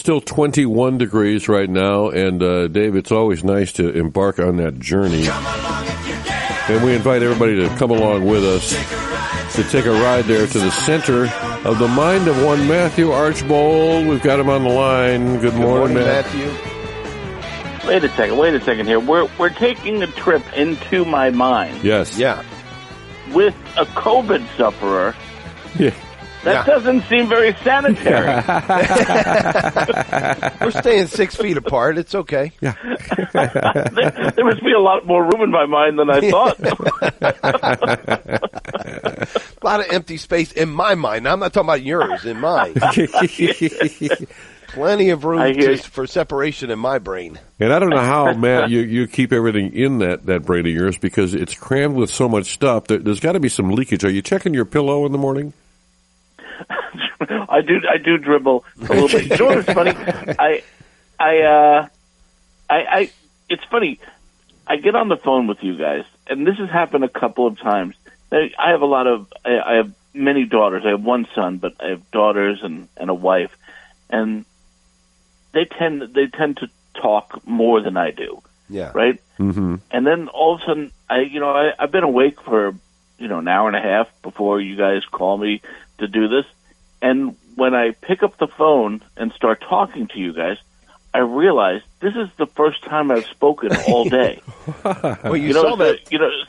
still 21 degrees right now, and Dave, it's always nice to embark on that journey. And we invite everybody to come along with us to take a ride there to the center of the mind of one Matthew Archbold. We've got him on the line. Good morning, Matthew. Wait a second here. We're taking a trip into my mind. Yes. Yeah. With a COVID sufferer. Yeah. That doesn't seem very sanitary. We're staying 6 feet apart. It's okay. Yeah. There must be a lot more room in my mind than I thought. A lot of empty space in my mind. Now, I'm not talking about yours, in mine. Plenty of room for separation in my brain. And I don't know how, Matt, you keep everything in that brain of yours, because it's crammed with so much stuff. There's got to be some leakage. Are you checking your pillow in the morning? I do dribble a little bit. You know what's funny? It's funny. I get on the phone with you guys, and this has happened a couple of times. I have many daughters. I have one son, but I have daughters and a wife, and they tend to talk more than I do. Yeah. Right. Mm-hmm. And then all of a sudden, I've been awake for an hour and a half before you guys call me to do this. And when I pick up the phone and start talking to you guys, I realize this is the first time I've spoken all day. Well, you saw that.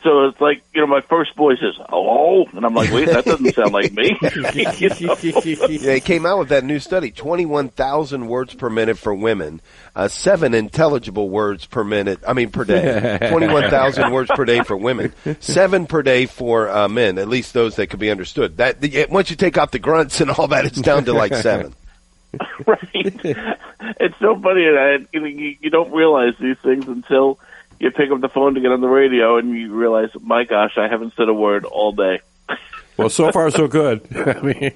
So it's like, my first voice is, hello? And I'm like, wait, that doesn't sound like me. Yeah, it came out with that new study, 21,000 words per minute for women, 7 intelligible words per day. 21,000 words per day for women, 7 per day for men, at least those that could be understood. Once you take out the grunts and all that, it's down to like 7. Right. It's so funny that you don't realize these things until you pick up the phone to get on the radio and you realize, my gosh, I haven't said a word all day. Well, so far so good. Now, right.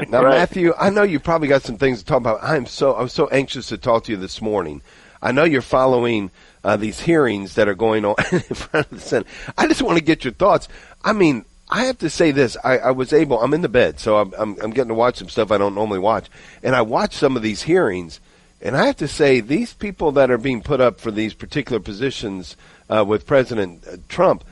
Matthew, I know you probably got some things to talk about. I was so anxious to talk to you this morning. I know you're following these hearings that are going on in front of the Senate. I just want to get your thoughts. I mean, I have to say this. I'm in the bed, so I'm getting to watch some stuff I don't normally watch. And I watch some of these hearings, and I have to say, these people that are being put up for these particular positions with President Trump,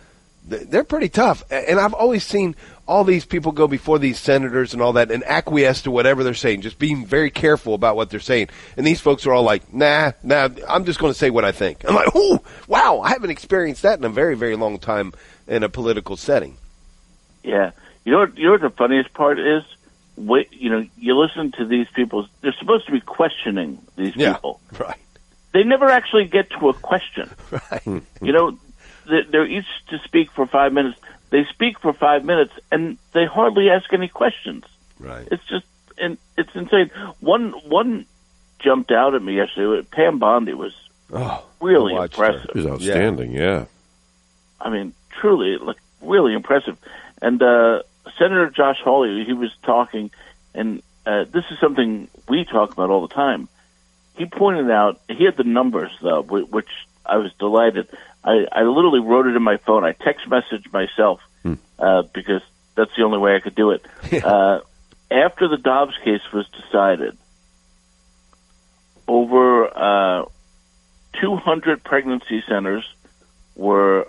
they're pretty tough. And I've always seen all these people go before these senators and all that and acquiesce to whatever they're saying, just being very careful about what they're saying. And these folks are all like, nah, I'm just going to say what I think. I'm like, oh, wow, I haven't experienced that in a very, very long time in a political setting. Yeah. You know what the funniest part is? You listen to these people. They're supposed to be questioning these people. Right. They never actually get to a question. Right. They're each to speak for 5 minutes. They speak for 5 minutes, and they hardly ask any questions. Right. It's just, it's insane. One jumped out at me yesterday. Pam Bondi was really impressive. She was outstanding, yeah. I mean, truly, really impressive. And Senator Josh Hawley, he was talking, and this is something we talk about all the time. He pointed out, he had the numbers, though, which I was delighted. I literally wrote it in my phone. I text messaged myself because that's the only way I could do it. After the Dobbs case was decided, over 200 pregnancy centers were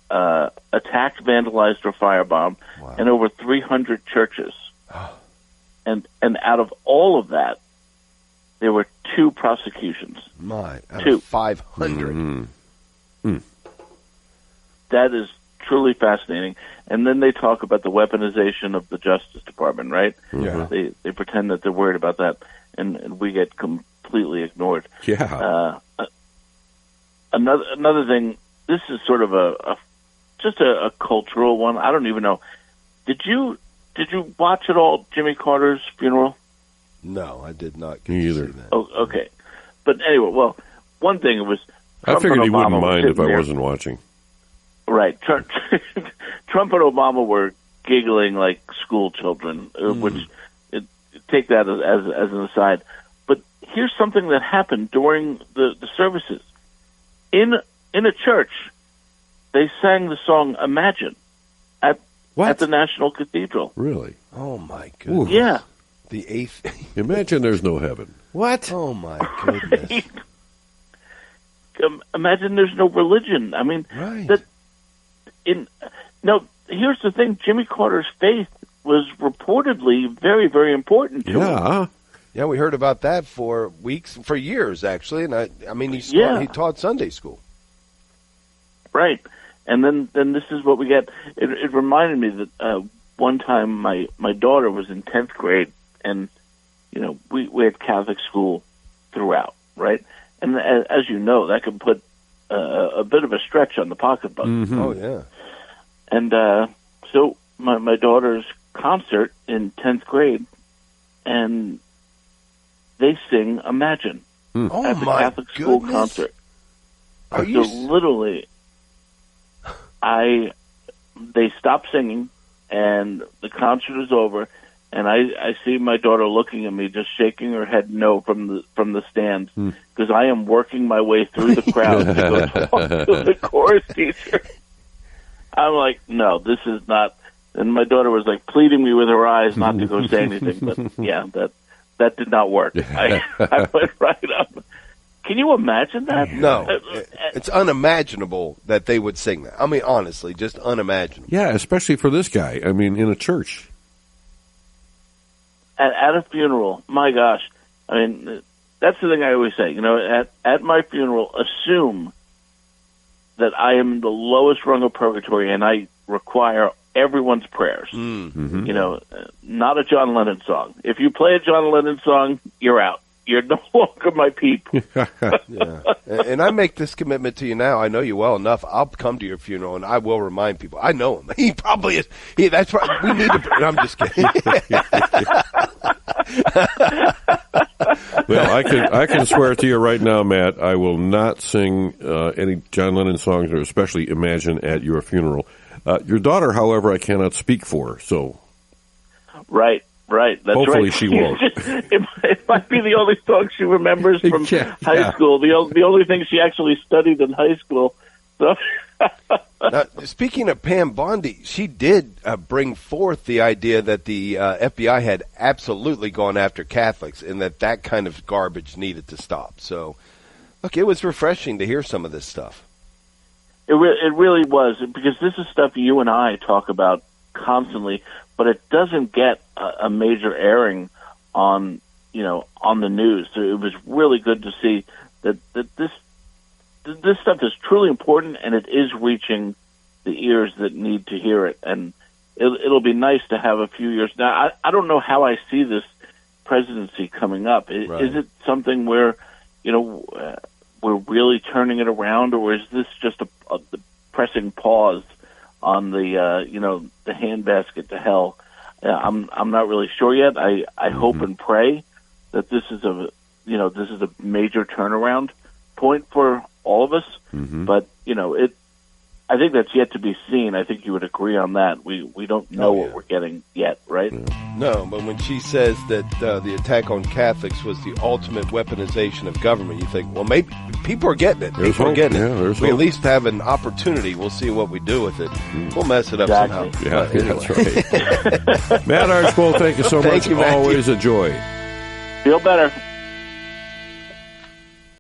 attacked, vandalized, or firebombed, and over 300 churches. And out of all of that, there were 2 prosecutions. Out of 500. Mm-hmm. That is truly fascinating. And then they talk about the weaponization of the Justice Department, right? Yeah. They pretend that they're worried about that, and we get completely ignored. Yeah. Another thing, this is sort of a cultural one. I don't even know. Did you watch at all Jimmy Carter's funeral? No, I did not. Me either. Oh, okay. But anyway, well, one thing, it was Trump I figured he wouldn't Obama mind if I there. wasn't watching. Right. Trump and Obama were giggling like school children, which take that as an aside. But here's something that happened during the services. In a church, they sang the song Imagine at the National Cathedral. Really? Oh, my goodness. Yeah. The eighth. Imagine there's no heaven. What? Oh, my goodness. Imagine there's no religion. I mean, Right. Here's the thing. Jimmy Carter's faith was reportedly very, very important to him. Yeah, we heard about that for years, actually. And I mean, he taught Sunday school. Right. And then this is what we get. It reminded me that one time my daughter was in 10th grade, and, we had Catholic school throughout, right? And as you know, that can put a bit of a stretch on the pocketbook. Mm-hmm. Oh, yeah. And so my daughter's concert in 10th grade, and they sing Imagine at the Catholic school concert. Are you literally, they stopped singing, and the concert is over, and I see my daughter looking at me, just shaking her head no from the stands, because I am working my way through the crowd to go talk to the chorus teacher. I'm like, no, this is not. And my daughter was like pleading me with her eyes not to go say anything, but yeah, that did not work. I went right up. Can you imagine that? No, it's unimaginable that they would sing that. I mean, honestly, just unimaginable. Yeah, especially for this guy. I mean, in a church. At a funeral, my gosh. I mean, that's the thing I always say. At my funeral, assume that I am the lowest rung of purgatory and I require everyone's prayers. Mm-hmm. Not a John Lennon song. If you play a John Lennon song, you're out. You're no longer my people. Yeah. And I make this commitment to you now. I know you well enough. I'll come to your funeral and I will remind people. I know him. He probably is. That's right. We need to. I'm just kidding. Well, I can swear to you right now, Matt, I will not sing any John Lennon songs, or especially Imagine, at your funeral. Your daughter, however, I cannot speak for. So, right. That's hopefully right. she won't. It might be the only song she remembers from high school. The only thing she actually studied in high school. So. Now, speaking of Pam Bondi, she did bring forth the idea that the FBI had absolutely gone after Catholics and that kind of garbage needed to stop. So, look, it was refreshing to hear some of this stuff. It really was, because this is stuff you and I talk about constantly, but it doesn't get a major airing on the news. So it was really good to see that this stuff is truly important, and it is reaching the ears that need to hear it. And it'll be nice to have a few years. Now, I don't know how I see this presidency coming up. Right. Is it something where, we're really turning it around, or is this just a pressing pause on the handbasket to hell? I'm not really sure yet. I hope and pray that this is a major turnaround point for all of us. Mm-hmm. But I think that's yet to be seen. I think you would agree on that. We don't know what we're getting yet, right? No, but when she says that the attack on Catholics was the ultimate weaponization of government, you think, well, maybe people are getting it. People are getting it. We at least have an opportunity. We'll see what we do with it. We'll mess it up somehow. Yeah, anyway. That's right. Matt Archbold, thank you so much. Thank you, Matt. Always a joy. Feel better.